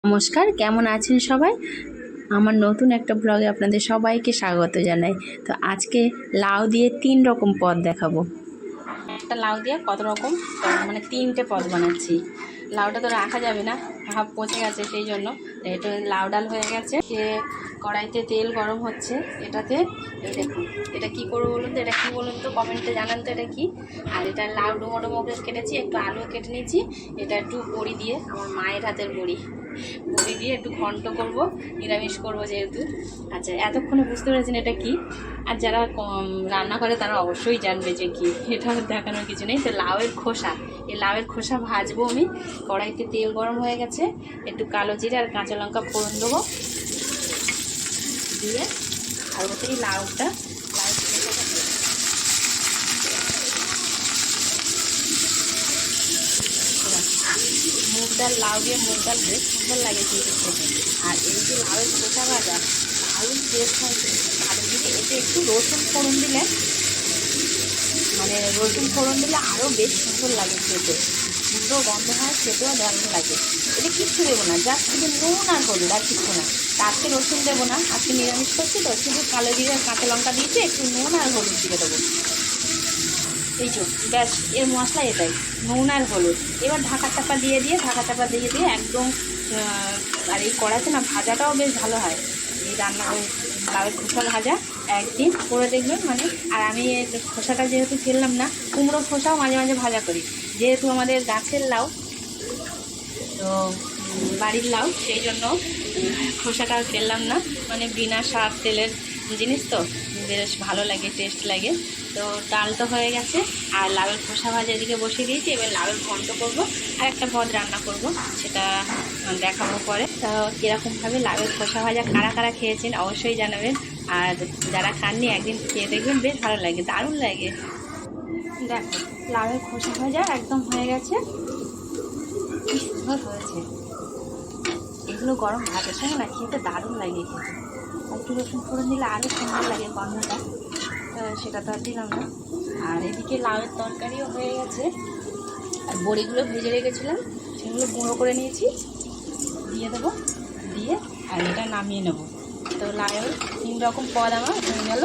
নমস্কার, কেমন আছেন সবাই? আমার নতুন একটা ব্লগে আপনাদের সবাইকে স্বাগত জানাই। তো আজকে লাউ দিয়ে 3 রকম পদ দেখাবো। একটা লাউ দিয়ে কত রকম মানে 3টে পদ বানাচ্ছি। লাউটা তো রাখা যাবে না, ভাব পচে গেছে, সেই জন্য এটা লাউ ডাল হয়ে গেছে। কড়াইতে তেল গরম হচ্ছে, এটাতে এই দেখুন, এটা কি করবো বলুন তো, এটা কি বলুন তো, কমেন্টে জানান তো এটা কি। আর এটা লাউ ডুমো ডুমো করে কেটেছি, একটু আলু কেটে নিয়েছি, এটা একটু বড়ি দিয়ে, আমার মায়ের হাতের বড়ি দিয়ে একটু ঘন্ট করব, নিরামিষ করব যেহেতু। আচ্ছা, এতক্ষণে বুঝতে পেরেছেন এটা কি? আর যারা রান্না করে তারা অবশ্যই জানবে যে কি, এটা দেখানোর কিছু নেই। তো লাউয়ের খোসা, এই লাউয়ের খোসা ভাজবো আমি। কড়াইতে তেল গরম হয়ে গেছে, একটু কালো জিরে আর কাঁচা লঙ্কা ফোড়ন দেবো, দিয়ে আর ওতেই লাউটা মুগ ডাল, লাউ দিয়ে মুগ ডাল বেশ সুন্দর লাগে কিন্তু খেতে। আর এই যে লাউয়ের খোসা ভাজা দারুণ টেস্ট হয়। আর এদিকে এতে একটু রসুন ফোড়ন দিলে, মানে রসুন ফোড়ন দিলে আরও বেশ সুন্দর লাগে খেতে, সুন্দর গন্ধ হয়, খেতেও দারুণ লাগে। এটা কিচ্ছু দেবো না, জাস্ট শুধু নুন আর হলুদ, আর কিছু না। আজকে রসুন দেবো না, আজকে নিরামিষ করছি তো, শুধু কালো জিরে আর কাঁচা লঙ্কা দিয়েছি, একটু নুন আর হলুদ দিয়ে দেবো। এই যে ব্যাস, এর মশলা এটাই, নুন আর হলুদ। এবার ঢাকা চাপা দিয়ে একদম। আর এই কড়াইতে না ভাজাটাও বেশ ভালো হয়, এই রান্না ওই লাউয়ের খোসা ভাজা একদিন করে দেখবেন। মানে আর আমি খোসাটা যেহেতু ফেললাম না, কুমড়ো খোসাও মাঝে মাঝে ভাজা করি, যেহেতু আমাদের গাছের লাউ তো, বাড়ির লাউ, সেই জন্য খোসাটা আর ফেললাম না। মানে বিনা সার তেলের জিনিস তো, বেশ ভালো লাগে, টেস্ট লাগে। তো ডাল তো হয়ে গেছে, আর লাউয়ের খোসা ভাজা এদিকে বসিয়ে দিয়েছি। এবার লাউয়ের ঘন্ট করবো, আর একটা পদ রান্না করব, সেটা দেখাবো পরে। তো কীরকমভাবে লাউয়ের খোসা ভাজা কারা কারা খেয়েছেন অবশ্যই জানাবেন, আর যারা খাননি একদিন খেয়ে দেখবেন, বেশ ভালো লাগে, দারুণ লাগে। দেখো, লাউয়ের খোসা ভাজা একদম হয়ে গেছে, কি সুন্দর হয়েছে। এগুলো গরম ভাতের সঙ্গে না খেতে দারুণ লাগে খেতে। একটু রসুন ফোড়ন দিলে আরও সুন্দর লাগে গন্ধটা, সেটা তো আর দিলাম না। আর এদিকে লাউয়ের তরকারিও হয়ে গেছে, আর বড়িগুলো ভেজে রেখেছিলাম, সেগুলো গুঁড়ো করে নিয়েছি, দিয়ে দেবো, দিয়ে আর এটা নামিয়ে নেবো। তো লাউয়ের 3 রকম পদ আমার হয়ে গেল।